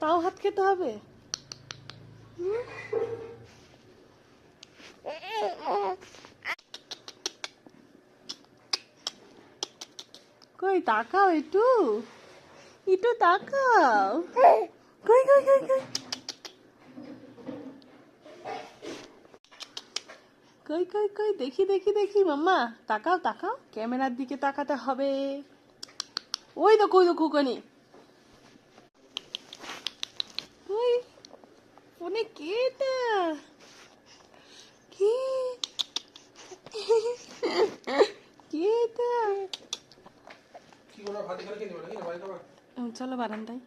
তাও হাত খেতে হবে? কই তাকাও একটু, একটু তাকাও। কই কই কই কই কই কই কই দেখি দেখি দেখি মাম্মা, তাকাও তাকাও, ক্যামেরার দিকে তাকাতে হবে। ওই দেখো ওই দেখো ওখানে। ওই ফোনে কে এটা? কে? কে এটা? চলো বারান্দায়।